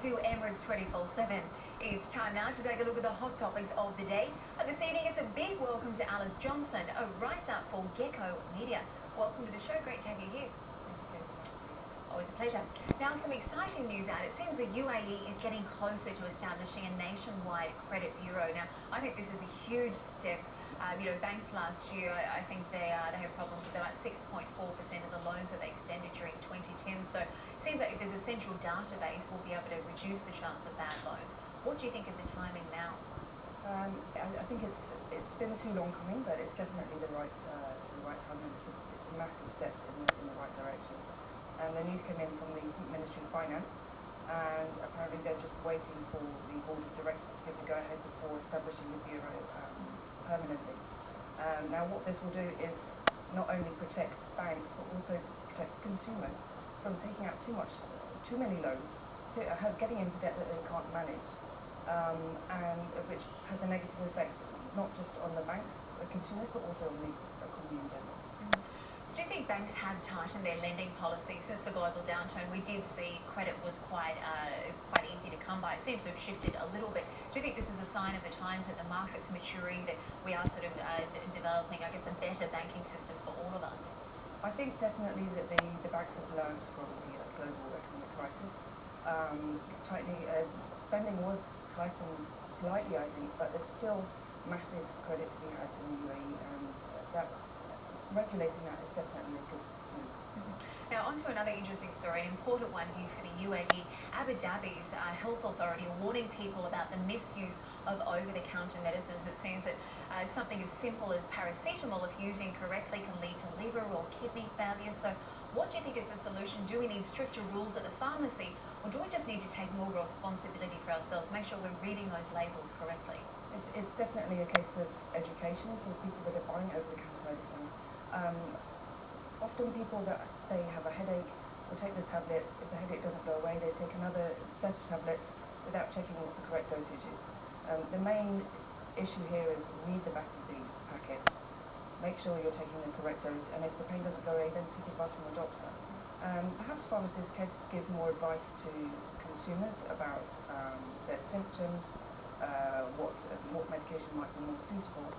to Emirates 24/7. It's time now to take a look at the hot topics of the day. This evening, it's a big welcome to Alice Johnson, a writer for Gecko Media. Welcome to the show. Great to have you here. Always a pleasure. Now, some exciting news out. It seems the UAE is getting closer to establishing a nationwide credit bureau. Now, I think this is a huge step. Banks last year, I think they have problems with about 6.4% of the loans that they extended during 2010. So it seems like if there's a central database, we'll be able to reduce the chance of bad loans. What do you think of the timing now? I think it's been too long coming, but it's definitely the right time, and it's a massive step in the right direction. And the news came in from the Ministry of Finance, and apparently they're just waiting for the Board of Directors to give the go-ahead before establishing the bureau permanently. Now, what this will do is not only protect banks, but also protect consumers from taking out too many loans, getting into debt that they can't manage, and which has a negative effect not just on the banks, the consumers, but also on the economy in general. Do you think banks have tightened their lending policy since the global downturn? We did see credit was quite easy to come by. It seems to have shifted a little bit. Do you think this is a sign of the times that the market's maturing, that we are sort of developing, I guess, a better banking system for all of us? I think definitely that the banks have learned from the global economic crisis. Spending was tightened slightly, I think, but there's still massive credit to be had in the UAE, and regulating that is definitely a good move. Now, on to another interesting story, an important one here for the UAE. Abu Dhabi's health authority are warning people about the misuse of over-the-counter medicines. It seems that something as simple as paracetamol, if used incorrectly, can lead to liver or kidney failure. So what do you think is the solution? Do we need stricter rules at the pharmacy, or do we just need to take more responsibility for ourselves, make sure we're reading those labels correctly? It's definitely a case of education for people that are buying over-the-counter medicine. Often people that say have a headache will take the tablets. If the headache doesn't go away, they take another set of tablets without checking what the correct dosage is. The main issue here is read the back of the packet, make sure you're taking the correct dose, and if the pain doesn't go away, then seek advice from a doctor. Perhaps pharmacists could give more advice to consumers about their symptoms, what medication might be more suitable.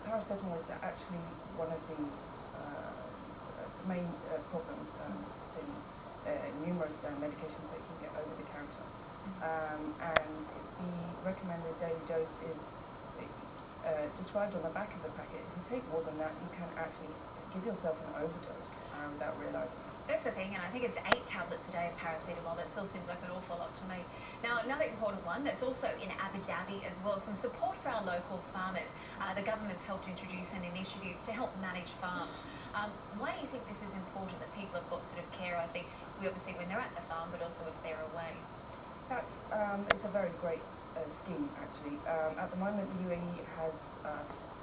Paracetamol is actually one of the main problems in numerous medications that you can get over the counter. And the recommended daily dose is described on the back of the packet. If you take more than that, you can actually give yourself an overdose without realizing it. That's the thing, and I think it's 8 tablets a day of paracetamol. That still seems like an awful lot to me. Now, another important one that's also in Abu Dhabi as well, some support for our local farmers. The government's helped introduce an initiative to help manage farms. Why do you think this is important, that people have got sort of care? I think we obviously when they're at the farm, but also if they're away. It's a very great scheme, actually. At the moment, the UAE has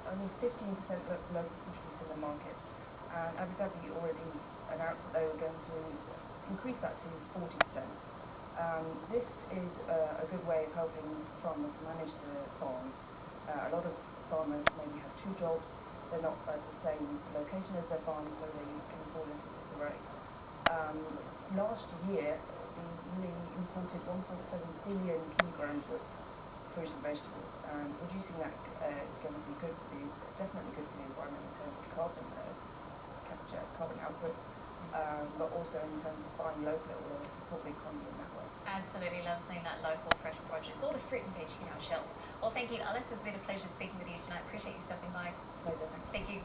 only 15% local produce in the market, and Abu Dhabi already announced that they were going to increase that to 40%. This is a good way of helping farmers manage their farms. A lot of farmers maybe have 2 jobs. They're not at the same location as their farms, so they can fall into disarray. Last year, the UAE imported 1.7 billion kilograms of fruits and vegetables, and reducing that is going to be definitely good for the environment in terms of carbon capture, carbon output, but also in terms of buying local, it will support the economy in that way. Absolutely love seeing that local fresh produce, all the fruit and veg in our shelves. Well, thank you, Alice. It's been a pleasure speaking with you tonight. Appreciate you stopping by. Pleasure. Thank you.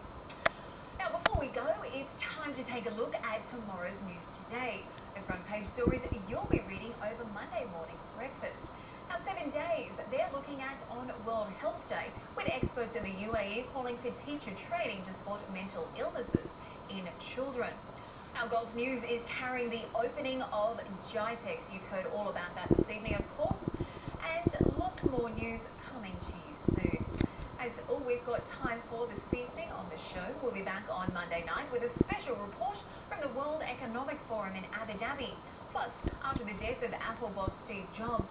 Now, before we go, it's time to take a look at tomorrow's news today. The front page stories you'll be reading over Monday morning's breakfast. Now, 7 days they're looking at on World Health Day, with experts in the UAE calling for teacher training to spot mental illnesses in children. Our golf news is carrying the opening of Gecko. You've heard all about that this evening, of course, and lots more news coming to you soon. That's all we've got time for this evening on the show. We'll be back on Monday night with a special report from the World Economic Forum in Abu Dhabi. Plus, after the death of Apple boss Steve Jobs,